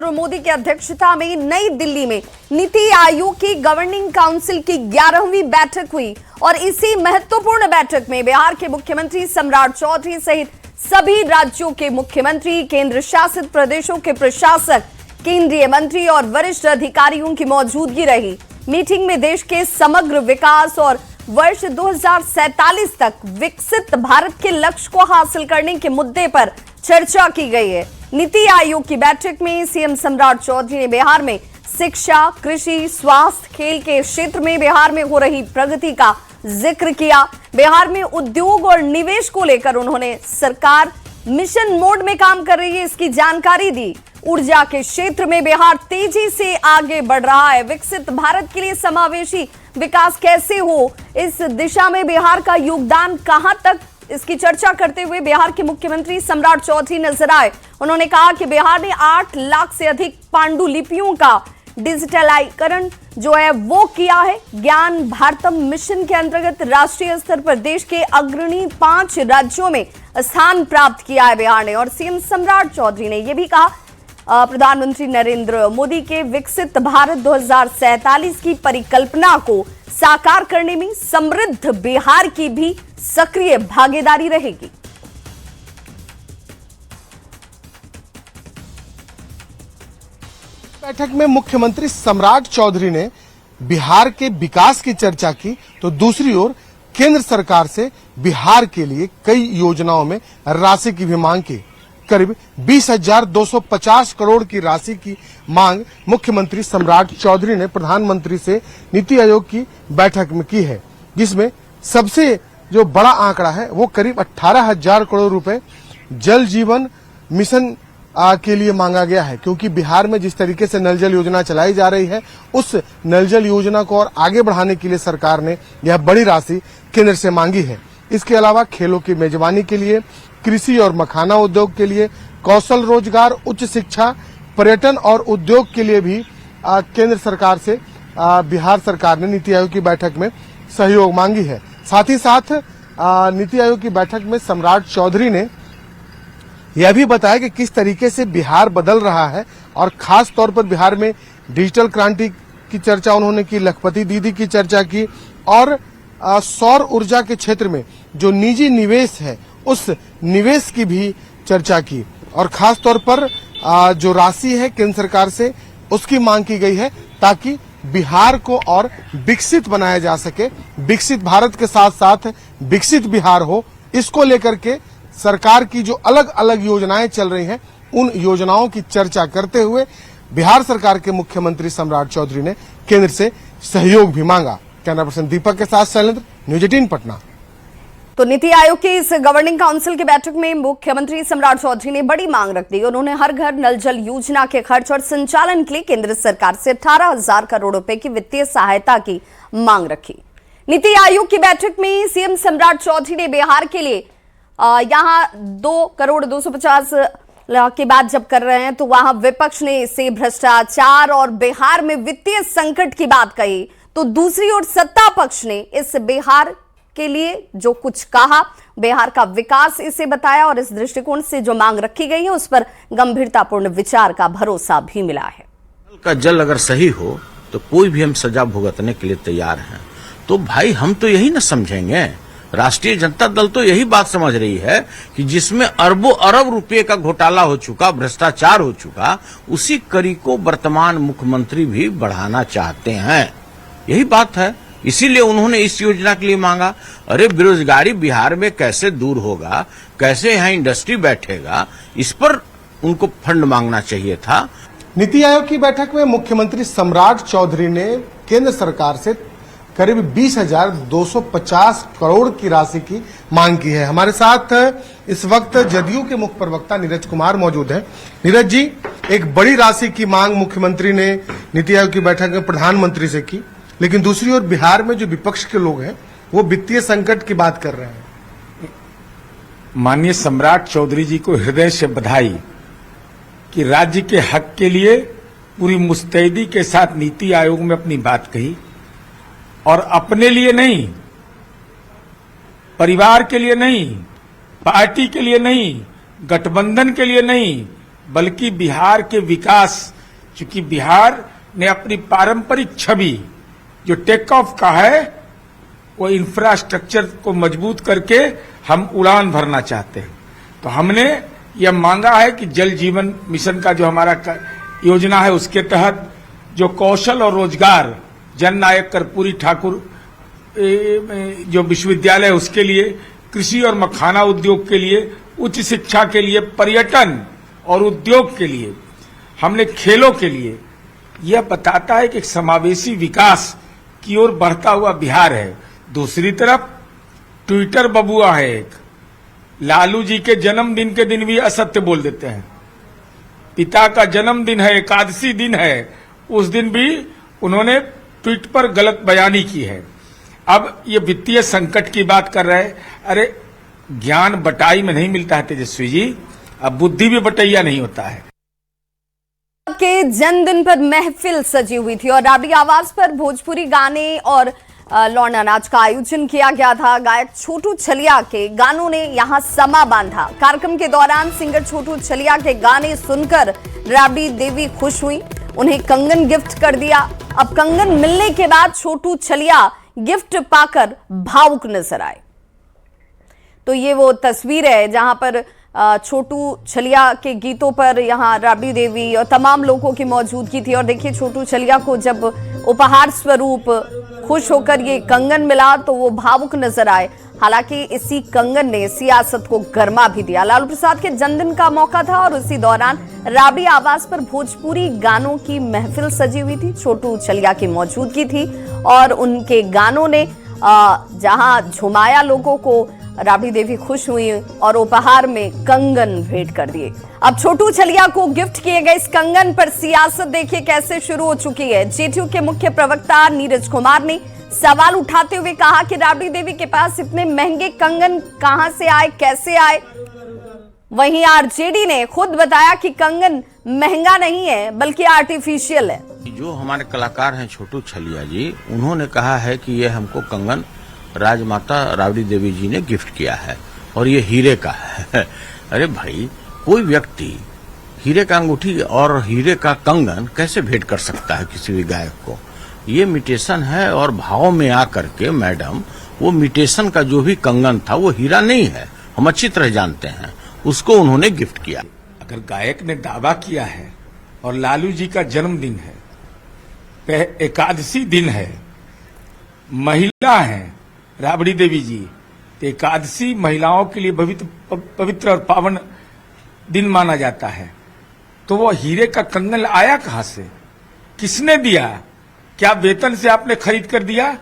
नरेंद्र मोदी की अध्यक्षता में नई दिल्ली में नीति आयोग की गवर्निंग काउंसिल की 11वीं बैठक हुई और इसी महत्वपूर्ण बैठक में बिहार के मुख्यमंत्री सम्राट चौधरी सहित सभी राज्यों के मुख्यमंत्री, केंद्र शासित प्रदेशों के प्रशासक, केंद्रीय मंत्री और वरिष्ठ अधिकारियों की मौजूदगी रही। मीटिंग में देश के समग्र विकास और वर्ष 2047 तक विकसित भारत के लक्ष्य को हासिल करने के मुद्दे पर चर्चा की गई है। नीति आयोग की बैठक में सीएम सम्राट चौधरी ने बिहार में शिक्षा, कृषि, स्वास्थ्य, खेल के क्षेत्र में बिहार में हो रही प्रगति का जिक्र किया। बिहार में उद्योग और निवेश को लेकर उन्होंने सरकार मिशन मोड में काम कर रही है, इसकी जानकारी दी। ऊर्जा के क्षेत्र में बिहार तेजी से आगे बढ़ रहा है। विकसित भारत के लिए समावेशी विकास कैसे हो, इस दिशा में बिहार का योगदान कहां तक, इसकी चर्चा करते हुए बिहार के मुख्यमंत्री सम्राट चौधरी नजर आए। उन्होंने कहा कि बिहार ने 8 लाख से अधिक पांडुलिपियों का डिजिटलाइकरण जो है वो किया है। ज्ञान भारतम मिशन के अंतर्गत राष्ट्रीय स्तर पर देश के अग्रणी 5 राज्यों में स्थान प्राप्त किया है बिहार ने। और सीएम सम्राट चौधरी ने यह भी कहा, प्रधानमंत्री नरेंद्र मोदी के विकसित भारत 2047 की परिकल्पना को साकार करने में समृद्ध बिहार की भी सक्रिय भागीदारी रहेगी। बैठक में मुख्यमंत्री सम्राट चौधरी ने बिहार के विकास की चर्चा की, तो दूसरी ओर केंद्र सरकार से बिहार के लिए कई योजनाओं में राशि की भी मांग की। करीब 20,250 करोड़ की राशि की मांग मुख्यमंत्री सम्राट चौधरी ने प्रधानमंत्री से नीति आयोग की बैठक में की है, जिसमें सबसे जो बड़ा आंकड़ा है वो करीब 18,000 करोड़ रुपए जल जीवन मिशन के लिए मांगा गया है। क्योंकि बिहार में जिस तरीके से नल जल योजना चलाई जा रही है, उस नल जल योजना को और आगे बढ़ाने के लिए सरकार ने यह बड़ी राशि केंद्र से मांगी है। इसके अलावा खेलों की मेजबानी के लिए, कृषि और मखाना उद्योग के लिए, कौशल रोजगार, उच्च शिक्षा, पर्यटन और उद्योग के लिए भी केंद्र सरकार से बिहार सरकार ने नीति आयोग की बैठक में सहयोग मांगी है। साथ ही साथ नीति आयोग की बैठक में सम्राट चौधरी ने यह भी बताया कि किस तरीके से बिहार बदल रहा है और खास तौर पर बिहार में डिजिटल क्रांति की चर्चा उन्होंने की, लखपति दीदी की चर्चा की और सौर ऊर्जा के क्षेत्र में जो निजी निवेश है उस निवेश की भी चर्चा की। और खास तौर पर जो राशि है केंद्र सरकार से उसकी मांग की गई है, ताकि बिहार को और विकसित बनाया जा सके। विकसित भारत के साथ साथ विकसित बिहार हो, इसको लेकर के सरकार की जो अलग अलग योजनाएं चल रही हैं, उन योजनाओं की चर्चा करते हुए बिहार सरकार के मुख्यमंत्री सम्राट चौधरी ने केंद्र से सहयोग भी मांगा। कैमरा पर्सन दीपक के साथ शैलेंद्र, न्यूज 18 पटना। तो नीति आयोग की इस गवर्निंग काउंसिल की बैठक में मुख्यमंत्री सम्राट चौधरी ने बड़ी मांग रख दी। उन्होंने हर घर नल जल योजना के खर्च और संचालन के लिए केंद्र सरकार से 18,000 करोड़ रुपए की वित्तीय सहायता की मांग रखी। नीति आयोग की बैठक में सीएम सम्राट चौधरी ने बिहार के लिए यहां 2,250 करोड़ की बात जब कर रहे हैं, तो वहां विपक्ष ने इसे भ्रष्टाचार और बिहार में वित्तीय संकट की बात कही, तो दूसरी ओर सत्ता पक्ष ने इस बिहार के लिए जो कुछ कहा, बिहार का विकास इसे बताया और इस दृष्टिकोण से जो मांग रखी गई है उस पर गंभीरतापूर्ण विचार का भरोसा भी मिला है। का जल अगर सही हो तो कोई भी हम सजा भुगतने के लिए तैयार हैं। तो भाई हम तो यही न समझेंगे, राष्ट्रीय जनता दल तो यही बात समझ रही है कि जिसमें अरबों अरब रुपए का घोटाला हो चुका, भ्रष्टाचार हो चुका, उसी कड़ी को वर्तमान मुख्यमंत्री भी बढ़ाना चाहते हैं। यही बात है, इसीलिए उन्होंने इस योजना के लिए मांगा। अरे बेरोजगारी बिहार में कैसे दूर होगा, कैसे यहाँ इंडस्ट्री बैठेगा, इस पर उनको फंड मांगना चाहिए था। नीति आयोग की बैठक में मुख्यमंत्री सम्राट चौधरी ने केंद्र सरकार से करीब 20,250 करोड़ की राशि की मांग की है। हमारे साथ इस वक्त जदयू के मुख्य प्रवक्ता नीरज कुमार मौजूद हैं। नीरज जी, एक बड़ी राशि की मांग मुख्यमंत्री ने नीति आयोग की बैठक में प्रधानमंत्री से की, लेकिन दूसरी ओर बिहार में जो विपक्ष के लोग हैं वो वित्तीय संकट की बात कर रहे हैं। माननीय सम्राट चौधरी जी को हृदय से बधाई कि राज्य के हक के लिए पूरी मुस्तैदी के साथ नीति आयोग में अपनी बात कही और अपने लिए नहीं, परिवार के लिए नहीं, पार्टी के लिए नहीं, गठबंधन के लिए नहीं, बल्कि बिहार के विकास क्योंकि बिहार ने अपनी पारंपरिक छवि जो टेक ऑफ का है वो इंफ्रास्ट्रक्चर को मजबूत करके हम उड़ान भरना चाहते हैं। तो हमने यह मांगा है कि जल जीवन मिशन का जो हमारा योजना है उसके तहत जो कौशल और रोजगार जननायक कर्पूरी ठाकुर जो विश्वविद्यालय है उसके लिए, कृषि और मखाना उद्योग के लिए, उच्च शिक्षा के लिए, पर्यटन और उद्योग के लिए, हमने खेलों के लिए, यह बताता है कि एक समावेशी विकास की ओर बढ़ता हुआ बिहार है। दूसरी तरफ ट्विटर बबुआ है एक, लालू जी के जन्मदिन के दिन भी असत्य बोल देते हैं। पिता का जन्मदिन है, एकादशी दिन है, उस दिन भी उन्होंने ट्वीट पर गलत बयानी की है। अब ये वित्तीय संकट की बात कर रहे हैं। अरे ज्ञान बटाई में नहीं मिलता है तेजस्वी जी, अब बुद्धि भी बटैया नहीं होता है। के जन्मदिन पर महफिल सजी हुई थी और राबड़ी आवाज पर भोजपुरी गाने और लौंडा नाच का आयोजन किया गया था। गायक छोटू छलिया के गानों ने यहां समा बांधा। कार्यक्रम के दौरान सिंगर छोटू छलिया के गाने सुनकर राबड़ी देवी खुश हुई, उन्हें कंगन गिफ्ट कर दिया। अब कंगन मिलने के बाद छोटू छलिया गिफ्ट पाकर भावुक नजर आए। तो ये वो तस्वीर है जहां पर छोटू छलिया के गीतों पर यहां राबड़ी देवी और तमाम लोगों की मौजूदगी थी। और देखिए छोटू छलिया को जब उपहार स्वरूप खुश होकर ये कंगन मिला तो वो भावुक नजर आए। हालांकि इसी कंगन ने सियासत को गर्मा भी दिया। लालू प्रसाद के जन्मदिन का मौका था और उसी दौरान राबड़ी आवाज पर भोजपुरी गानों की महफिल सजी हुई थी। छोटू छलिया की मौजूदगी थी और उनके गानों ने जहां झुमाया लोगों को, राबड़ी देवी खुश हुई और उपहार में कंगन भेंट कर दिए। अब छोटू छलिया को गिफ्ट किए गए इस कंगन पर सियासत देखिए कैसे शुरू हो चुकी है। जेडीयू के मुख्य प्रवक्ता नीरज कुमार ने सवाल उठाते हुए कहा कि राबड़ी देवी के पास इतने महंगे कंगन कहां से आए, कैसे आए। वहीं आरजेडी ने खुद बताया कि कंगन महंगा नहीं है बल्कि आर्टिफिशियल है। जो हमारे कलाकार हैं छोटू छलिया जी, उन्होंने कहा है कि ये हमको कंगन राजमाता राबड़ी देवी जी ने गिफ्ट किया है और ये हीरे का है। अरे भाई, कोई व्यक्ति हीरे का अंगूठी और हीरे का कंगन कैसे भेंट कर सकता है किसी भी गायक को? ये इमिटेशन है और भाव में आकर के मैडम वो इमिटेशन का जो भी कंगन था वो हीरा नहीं है, हम अच्छी तरह जानते हैं। उसको उन्होंने गिफ्ट किया। अगर गायक ने दावा किया है और लालू जी का जन्मदिन है, एकादशी दिन है, महिला है राबड़ी देवी जी, तो एकादशी महिलाओं के लिए पवित्र और पावन दिन माना जाता है, तो वो हीरे का कंगन आया कहां से, किसने दिया? क्या वेतन से आपने खरीद कर दिया?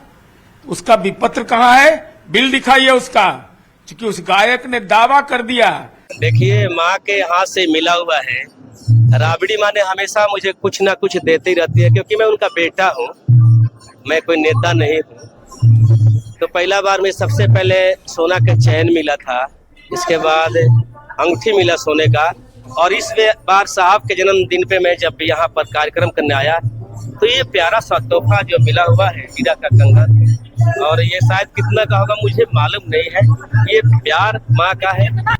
उसका विपत्र कहां है? बिल दिखाइए उसका, क्योंकि उस गायक ने दावा कर दिया। देखिए, माँ के हाथ से मिला हुआ है। राबड़ी माँ ने हमेशा मुझे कुछ ना कुछ देती रहती है, क्योंकि मैं उनका बेटा हूँ, मैं कोई नेता नहीं हूँ। तो पहला बार में सबसे पहले सोना का चैन मिला था, इसके बाद अंगूठी मिला सोने का, और इस बार साहब के जन्मदिन पे मैं जब यहाँ पर कार्यक्रम करने आया तो ये प्यारा सा तोहफा जो मिला हुआ है हीरा का कंगन, और ये शायद कितना का होगा मुझे मालूम नहीं है, ये प्यार माँ का है।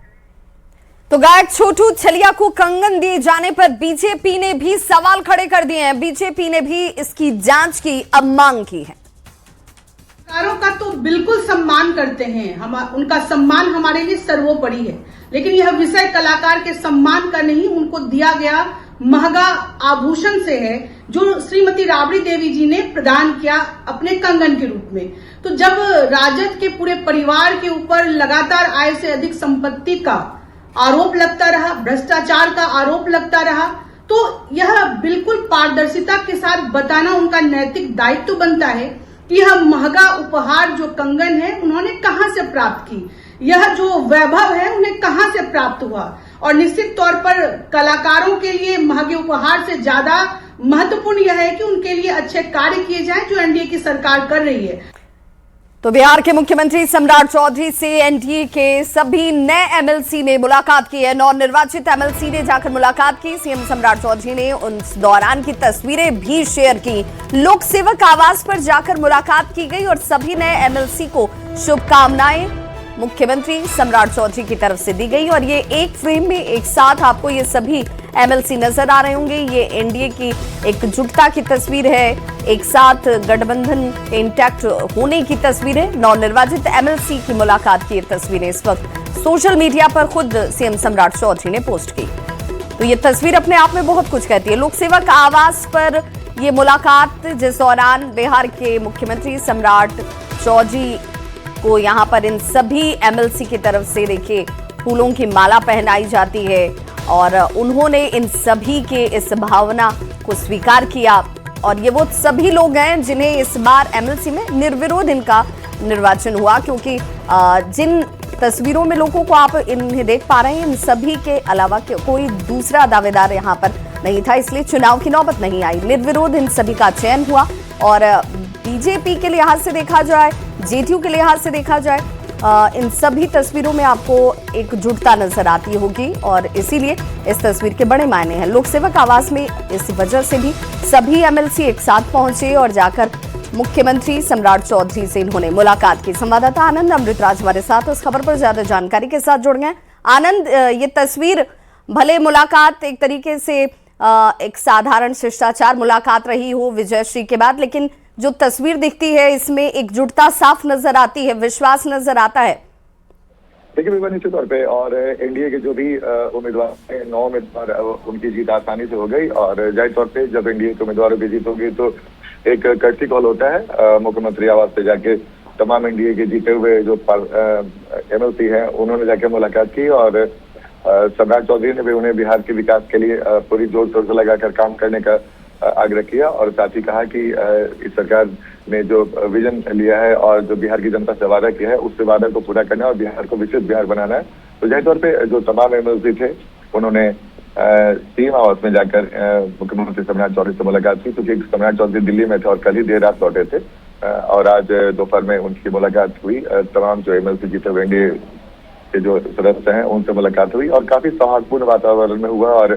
तो गायक छोटू छलिया को कंगन दिए जाने पर बीजेपी ने भी सवाल खड़े कर दिए हैं। बीजेपी ने भी इसकी जांच की अब मांग की है। कलाकारों का तो बिल्कुल सम्मान करते हैं, हम उनका सम्मान हमारे लिए सर्वोपरि है, लेकिन यह विषय कलाकार के सम्मान का नहीं, उनको दिया गया महंगा आभूषण से है जो श्रीमती राबड़ी देवी जी ने प्रदान किया अपने कंगन के रूप में। तो जब राजद के पूरे परिवार के ऊपर लगातार आय से अधिक संपत्ति का आरोप लगता रहा, भ्रष्टाचार का आरोप लगता रहा, तो यह बिल्कुल पारदर्शिता के साथ बताना उनका नैतिक दायित्व बनता है कि यह महंगा उपहार जो कंगन है उन्होंने कहां से प्राप्त की, यह जो वैभव है उन्हें कहां से प्राप्त हुआ। और निश्चित तौर पर कलाकारों के लिए महंगे उपहार से ज्यादा महत्वपूर्ण यह है कि उनके लिए अच्छे कार्य किए जाएं जो एनडीए की सरकार कर रही है। तो बिहार के मुख्यमंत्री सम्राट चौधरी से एनडीए के सभी नए एमएलसी ने मुलाकात की है। नवनिर्वाचित एमएलसी ने जाकर मुलाकात की। सीएम सम्राट चौधरी ने उस दौरान की तस्वीरें भी शेयर की। लोक सेवक आवास पर जाकर मुलाकात की गई और सभी नए एमएलसी को शुभकामनाएं मुख्यमंत्री सम्राट चौधरी की तरफ से दी गई और ये एक फ्रेम में एक साथ आपको ये सभी एमएलसी नजर आ रहे होंगे। ये एनडीए की एकजुटता की तस्वीर है, एक साथ गठबंधन इंटैक्ट होने की तस्वीर है। नवनिर्वाचित एमएलसी की मुलाकात की ये तस्वीरें इस वक्त सोशल मीडिया पर खुद सीएम सम्राट चौधरी ने पोस्ट की। तो ये तस्वीर अपने आप में बहुत कुछ कहती है। लोक सेवक आवास पर ये मुलाकात, जिस दौरान बिहार के मुख्यमंत्री सम्राट चौधरी को यहां पर इन सभी एमएलसी की तरफ से देखिए फूलों की माला पहनाई जाती है और उन्होंने इन सभी के इस भावना को स्वीकार किया। और ये वो सभी लोग हैं जिन्हें इस बार एमएलसी में निर्विरोध इनका निर्वाचन हुआ, क्योंकि जिन तस्वीरों में लोगों को आप इन्हें देख पा रहे हैं, इन सभी के अलावा कोई दूसरा दावेदार यहां पर नहीं था, इसलिए चुनाव की नौबत नहीं आई। निर्विरोध इन सभी का चयन हुआ और बीजेपी के लिहाज से देखा जाए, जेडीयू के लिहाज से देखा जाए, इन सभी तस्वीरों में आपको एकजुटता नजर आती होगी और इसीलिए इस तस्वीर के बड़े मायने हैं। लोक सेवक आवास में इस वजह से भी सभी एमएलसी एक साथ पहुंचे और जाकर मुख्यमंत्री सम्राट चौधरी से इन्होंने मुलाकात की। संवाददाता आनंद अमृतराज हमारे साथ उस खबर पर ज्यादा जानकारी के साथ जुड़ गए। आनंद, ये तस्वीर भले मुलाकात एक तरीके से एक साधारण शिष्टाचार मुलाकात रही हो विजयश्री के बाद, लेकिन जो तस्वीर दिखती है इसमें एकजुटता साफ नजर आती है, विश्वास नजर आता है। देखिए विवाह निश्चित तौर पे, और एनडीए के जो भी उम्मीदवार हैं, 9 उम्मीदवार, उनकी जीत आसानी से हो गई। और जाहिर तौर पे जब एनडीए के उम्मीदवारों की जीत होगी तो एक कर्टसी कॉल होता है मुख्यमंत्री आवास पे जाके तमाम एनडीए के जीते हुए जो एमएलसी हैं उन्होंने जाके मुलाकात की और सम्राट चौधरी ने भी उन्हें बिहार के विकास के लिए पूरी जोर शोर से लगाकर काम करने का आग्रह किया और साथ ही कहा कि इस सरकार ने जो विजन लिया है और जो बिहार की जनता से वादा किया है उससे वादा को पूरा करना है और बिहार को विकसित बिहार बनाना है। तो जाहिर तौर पे जो तमाम एमएलसी थे उन्होंने सीएम आवास में जाकर मुख्यमंत्री सम्राट चौधरी से मुलाकात की, क्योंकि सम्राट चौधरी दिल्ली में थे और कल ही देर रात लौटे थे और आज दोपहर में उनकी मुलाकात हुई। तमाम जो एमएलसी जीते हुए एनडीए के जो सदस्य हैं उनसे मुलाकात हुई और काफी सौहार्दपूर्ण वातावरण में हुआ और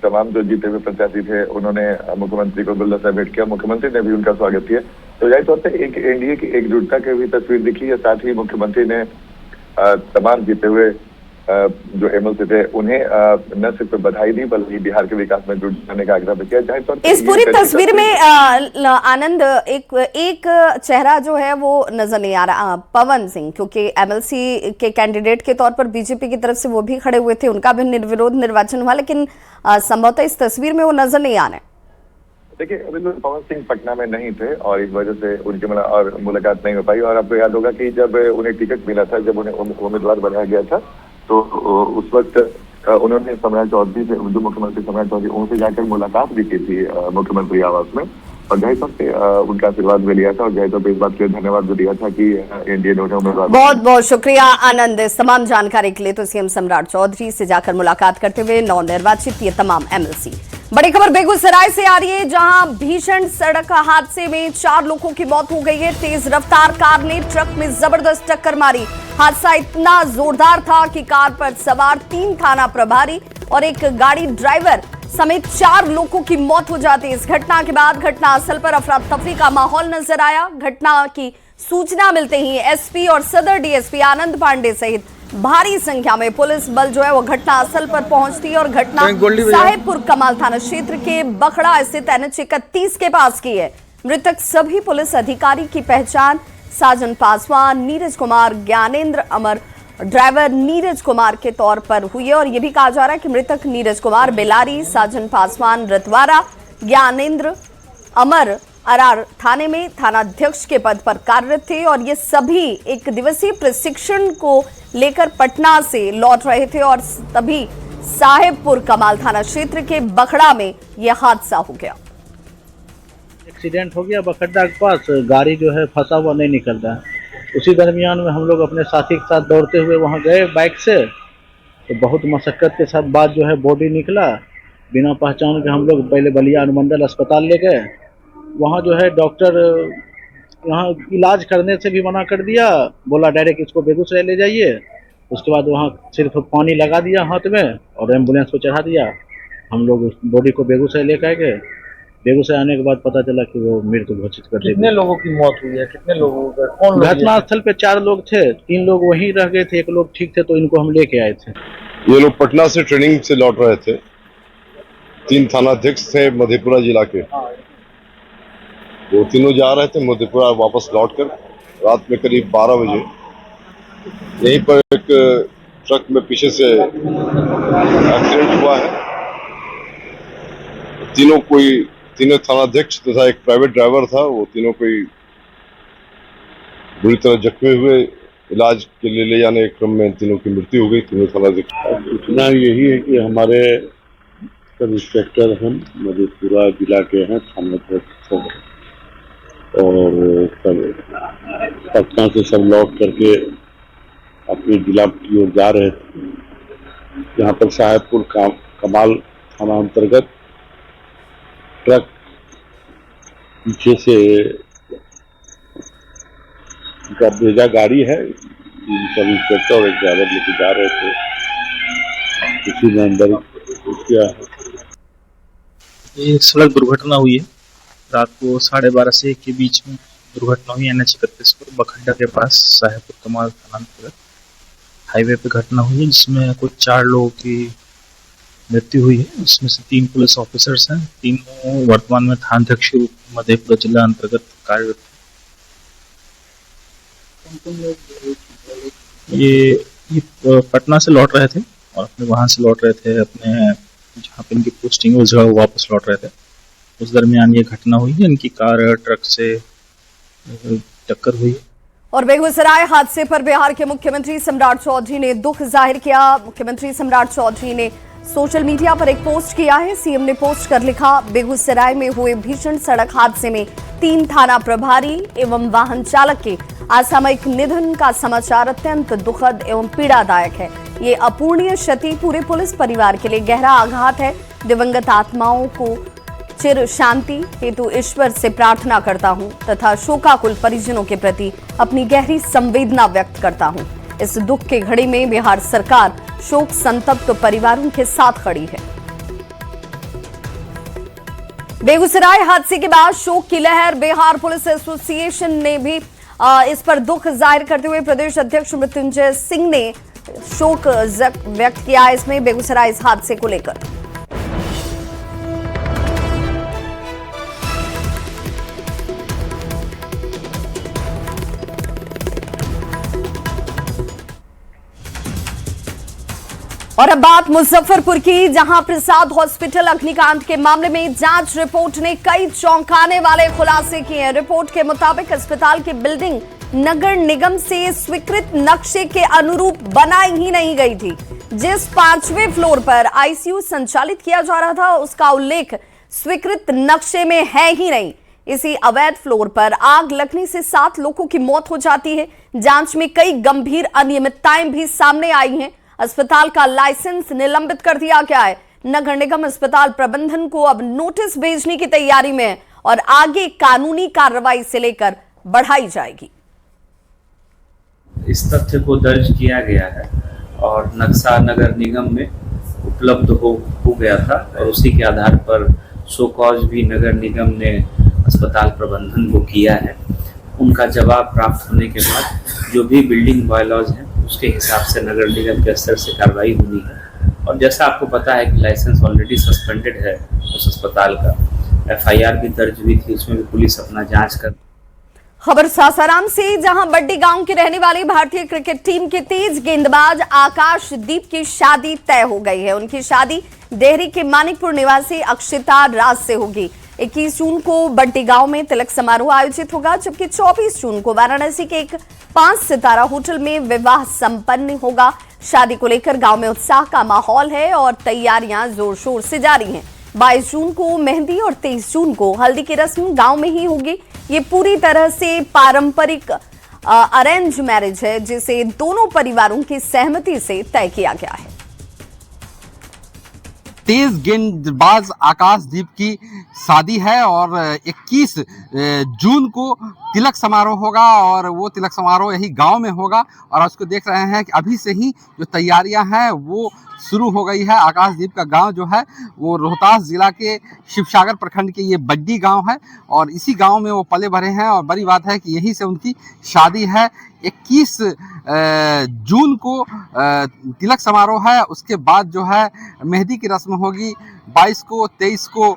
तमाम जो जीते हुए प्रत्याशी थे उन्होंने मुख्यमंत्री को गुलदस्ता भेंट किया, मुख्यमंत्री ने भी उनका स्वागत किया। तो जाहिर तौर पर एक एनडीए की एकजुटता की भी तस्वीर दिखी है। साथ ही मुख्यमंत्री ने तमाम जीते हुए जो एमएलसी थे उन्हें न सिर्फ बधाई दी बल्कि बिहार के विकास में जुट जाने का आग्रह भी किया। जाहिर तौर इस पूरी तस्वीर में आनंद एक चेहरा जो है वो नजर नहीं आ रहा, पवन सिंह, क्योंकि एमएलसी के कैंडिडेट के तौर पर बीजेपी की तरफ से वो भी खड़े हुए थे, उनका भी निर्विरोध निर्वाचन हुआ, लेकिन संभवतः इस तस्वीर में वो नजर नहीं आ रहे। देखिए अभी पवन सिंह पटना में नहीं थे और इस वजह से उनकी मुलाकात नहीं हो पाई। और आपको याद होगा कि जब उन्हें टिकट मिला था, जब उन्हें उम्मीदवार बनाया गया था, तो उस वक्त उन्होंने सम्राट चौधरी से, जो मुख्यमंत्री सम्राट चौधरी, उनसे जाकर मुलाकात भी की थी मुख्यमंत्री आवास में और जाहिर तौर पे उनका आशीर्वाद भी लिया था और जाहिर तौर पे इस बात के लिए धन्यवाद भी दिया था कि एनडीए ने उम्मीदवार। बहुत बहुत शुक्रिया आनंद इस तमाम जानकारी के लिए। तो सीएम सम्राट चौधरी से जाकर मुलाकात करते हुए नवनिर्वाचित ये तमाम एमएलसी। बड़ी खबर बेगूसराय से आ रही है, जहां भीषण सड़क हादसे में 4 लोगों की मौत हो गई है। तेज रफ्तार कार ने ट्रक में जबरदस्त टक्कर मारी। हादसा इतना जोरदार था कि कार पर सवार 3 थाना प्रभारी और एक गाड़ी ड्राइवर समेत 4 लोगों की मौत हो जाती है। इस घटना के बाद घटनास्थल पर अफरा तफरी का माहौल नजर आया। घटना की सूचना मिलते ही एसपी और सदर डीएसपी आनंद पांडे सहित भारी संख्या में पुलिस बल जो है वो घटनास्थल पर पहुंचती और घटना साहेबपुर कमाल थाना क्षेत्र के बखड़ा स्थित NH 31 के पास की है। मृतक सभी पुलिस अधिकारी की पहचान साजन पासवान, नीरज कुमार, ज्ञानेंद्र अमर, ड्राइवर नीरज कुमार के तौर पर हुई है और यह भी कहा जा रहा है कि मृतक नीरज कुमार बेलारी, साजन पासवान रतवारा, ज्ञानेंद्र अमर अरार थाने में थानाध्यक्ष के पद पर कार्यरत थे और ये सभी 1 दिवसीय प्रशिक्षण को लेकर पटना से लौट रहे थे और तभी साहेबपुर कमाल थाना क्षेत्र के बखड़ा में यह हादसा हो गया। एक्सीडेंट हो गया बखड्डा के पास, गाड़ी जो है फंसा हुआ नहीं निकल रहा है। उसी दरमियान में हम लोग अपने साथी के साथ दौड़ते हुए वहां गए बाइक से, तो बहुत मशक्कत के साथ बाद जो है बॉडी निकला। बिना पहचान के हम लोग पहले बलिया अनुमंडल अस्पताल ले गए। वहाँ जो है डॉक्टर यहाँ इलाज करने से भी मना कर दिया, बोला डायरेक्ट इसको बेगूसराय ले जाइए। उसके बाद वहाँ सिर्फ पानी लगा दिया हाथ में और एम्बुलेंस को चढ़ा दिया। हम लोग बॉडी को बेगूसराय लेकर गए बेगूसराय आने के बाद पता चला कि वो मृत घोषित कर दी। कितने लोगों की मौत हुई है, कितने लोगों का, कौन लोग घटनास्थल पे 4 लोग थे, 3 लोग वहीं रह गए थे, 1 लोग ठीक थे, तो इनको हम लेके आए थे। ये लोग पटना से ट्रेनिंग से लौट रहे थे। 3 थानाध्यक्ष थे मधेपुरा जिला के, वो तीनों जा रहे थे मधेपुरा वापस लौटकर। रात में करीब 12 बजे यहीं पर एक ट्रक में पीछे से एक्सीडेंट हुआ है। तीनों थानाध्यक्ष तथा एक प्राइवेट ड्राइवर था, वो तीनों कोई बुरी तरह जख्मी हुए। इलाज के लिए ले जाने के क्रम में तीनों की मृत्यु हो गई। तीनों थानाध्यक्ष। सूचना यही है कि हमारे सब इंस्पेक्टर हम मधेपुरा जिला के हैं, थानाध्यक्ष और सब पटना से सब लौट करके अपने जिला की ओर जा रहे थे। यहाँ पर साहेबपुर कमाल थाना अंतर्गत ट्रक पीछे से उनका भेजा गाड़ी है, सब इंस्पेक्टर और एक ड्राइवर लेके जा रहे थे, किसी ने अंदर किया। ये सड़क दुर्घटना हुई है रात को 12:30 से 1 के बीच में। दुर्घटना हुई NH 31 पर बखड्डा के पास साहेबपुर कमाल थाना अंतर्गत हाईवे पे घटना हुई है, जिसमें कुछ 4 लोगों की मृत्यु हुई है। इसमें से 3 पुलिस ऑफिसर्स हैं, तीनों वर्तमान में थानाध्यक्ष मधेपुरा जिला अंतर्गत कार्यरत। ये पटना से लौट रहे थे और अपने वहां से लौट रहे थे, अपने जहाँ पे इनकी पोस्टिंग है उस जगह वापस लौट रहे थे। उस दरमियान ये घटना हुई है, इनकी कार ट्रक से टक्कर हुई। और बेगूसराय हादसे पर बिहार के मुख्यमंत्री सम्राट चौधरी ने दुख जाहिर किया। मुख्यमंत्री सम्राट चौधरी ने सोशल मीडिया पर एक पोस्ट किया है। सीएम ने पोस्ट कर लिखा, बेगूसराय में हुए भीषण सड़क हादसे में 3 थाना प्रभारी एवं वाहन चालक के असामयिक निधन का समाचार अत्यंत दुखद एवं पीड़ादायक है। ये अपूर्णीय क्षति पूरे पुलिस परिवार के लिए गहरा आघात है। दिवंगत आत्माओं को चिर शांति हेतु ईश्वर से प्रार्थना करता हूं तथा शोकाकुल परिजनों के प्रति अपनी गहरी संवेदना व्यक्त करता हूं। इस दुख के घड़ी में बिहार सरकार शोक संतप्त परिवारों के साथ खड़ी है। बेगूसराय हादसे के बाद शोक की लहर। बिहार पुलिस एसोसिएशन ने भी इस पर दुख जाहिर करते हुए प्रदेश अध्यक्ष मृत्युंजय सिंह ने शोक व्यक्त किया इसमें बेगूसराय इस हादसे को लेकर। और अब बात मुजफ्फरपुर की, जहां प्रसाद हॉस्पिटल अग्निकांड के मामले में जांच रिपोर्ट ने कई चौंकाने वाले खुलासे किए हैं। रिपोर्ट के मुताबिक अस्पताल की बिल्डिंग नगर निगम से स्वीकृत नक्शे के अनुरूप बनाई ही नहीं गई थी। जिस 5वें फ्लोर पर आईसीयू संचालित किया जा रहा था उसका उल्लेख स्वीकृत नक्शे में है ही नहीं। इसी अवैध फ्लोर पर आग लगने से 7 लोगों की मौत हो जाती है। जांच में कई गंभीर अनियमितताएं भी सामने आई हैं। अस्पताल का लाइसेंस निलंबित कर दिया गया है। नगर निगम अस्पताल प्रबंधन को अब नोटिस भेजने की तैयारी में है और आगे कानूनी कार्रवाई से लेकर बढ़ाई जाएगी। इस तथ्य को दर्ज किया गया है और नक्शा नगर निगम में उपलब्ध हो गया था और उसी के आधार पर शो कॉज भी नगर निगम ने अस्पताल प्रबंधन को किया है। उनका जवाब प्राप्त होने के बाद जो भी बिल्डिंग बायलॉज हैं उसके हिसाब से नगर निगम के स्तर से कार्रवाई होनी है। और जैसा आपको पता है कि लाइसेंस ऑलरेडी सस्पेंडेड है उस अस्पताल का, FIR भी दर्ज हुई थी, उसमें भी पुलिस अपना जांच कर। खबर सासाराम से, जहां बड्डी गांव की रहने वाली भारतीय क्रिकेट टीम के तेज गेंदबाज आकाशदीप की शादी तय हो गई है। उनकी शादी देहरी के मानिकपुर निवासी अक्षिता राज से होगी। 21 जून को बड्डी गांव में तिलक समारोह आयोजित होगा, जबकि 24 जून को वाराणसी के एक 5 सितारा होटल में विवाह संपन्न होगा। शादी को लेकर गांव में उत्साह का माहौल है और तैयारियां जोर शोर से जारी हैं। 22 जून को मेहंदी और 23 जून को हल्दी की रस्म गांव में ही होगी। ये पूरी तरह से पारंपरिक अरेंज मैरिज है, जिसे दोनों परिवारों की सहमति से तय किया गया है। तेज गेंदबाज आकाशदीप की शादी है और 21 जून को तिलक समारोह होगा और वो तिलक समारोह यही गांव में होगा। और उसको देख रहे हैं कि अभी से ही जो तैयारियां हैं वो शुरू हो गई है। आकाशदीप का गांव जो है वो रोहतास जिला के शिवसागर प्रखंड के ये बड्डी गांव है और इसी गांव में वो पले बढ़े हैं और बड़ी बात है कि यहीं से उनकी शादी है। 21 जून को तिलक समारोह है, उसके बाद जो है मेहंदी की रस्म होगी, 22 को 23 को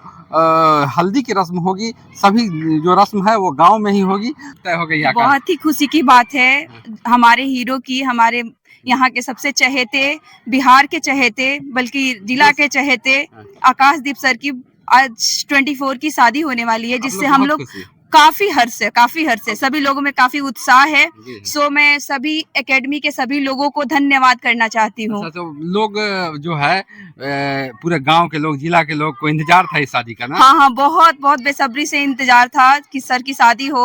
हल्दी की रस्म होगी। सभी जो रस्म है वो गांव में ही होगी। तय हो गई। बहुत ही खुशी की बात है हमारे हीरो की, हमारे यहाँ के सबसे चहेते, बिहार के चहेते, बल्कि जिला के चहेते आकाशदीप सर की आज 24 की शादी होने वाली है, जिससे हम लोग काफी हर्ष है, सभी लोगों में काफी उत्साह है। सो मैं सभी एकेडमी के सभी लोगों को धन्यवाद करना चाहती हूँ। तो लोग जो है पूरे गांव के लोग, जिला के लोग को इंतजार था इस शादी का ना? हाँ, बहुत बेसब्री से इंतजार था कि सर की शादी हो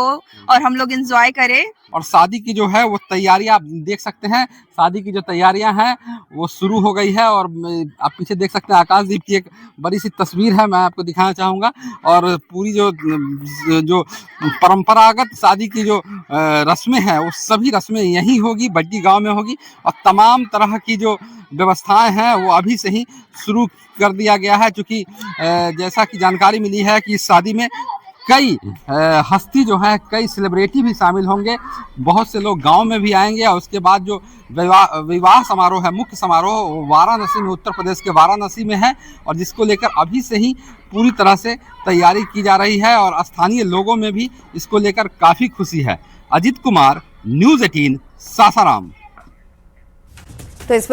और हम लोग एंजॉय करें। और शादी की जो है वो तैयारियां आप देख सकते हैं, शादी की जो तैयारियां हैं वो शुरू हो गई है। और आप पीछे देख सकते हैं आकाशदीप की एक बड़ी सी तस्वीर है, मैं आपको दिखाना चाहूँगा। और पूरी जो परंपरागत शादी की जो रस्में हैं वो सभी रस्में यहीं होगी, बड्डी गांव में होगी। और तमाम तरह की जो व्यवस्थाएं हैं वो अभी से ही शुरू कर दिया गया है, क्योंकि जैसा कि जानकारी मिली है कि इस शादी में कई हस्ती जो है, कई सेलिब्रिटी भी शामिल होंगे। बहुत से लोग गांव में भी आएंगे और उसके बाद जो विवाह समारोह है, मुख्य समारोह, वो वाराणसी में, उत्तर प्रदेश के वाराणसी में है और जिसको लेकर अभी से ही पूरी तरह से तैयारी की जा रही है और स्थानीय लोगों में भी इसको लेकर काफ़ी खुशी है। अजीत कुमार, न्यूज़ 18, सासाराम। तो इस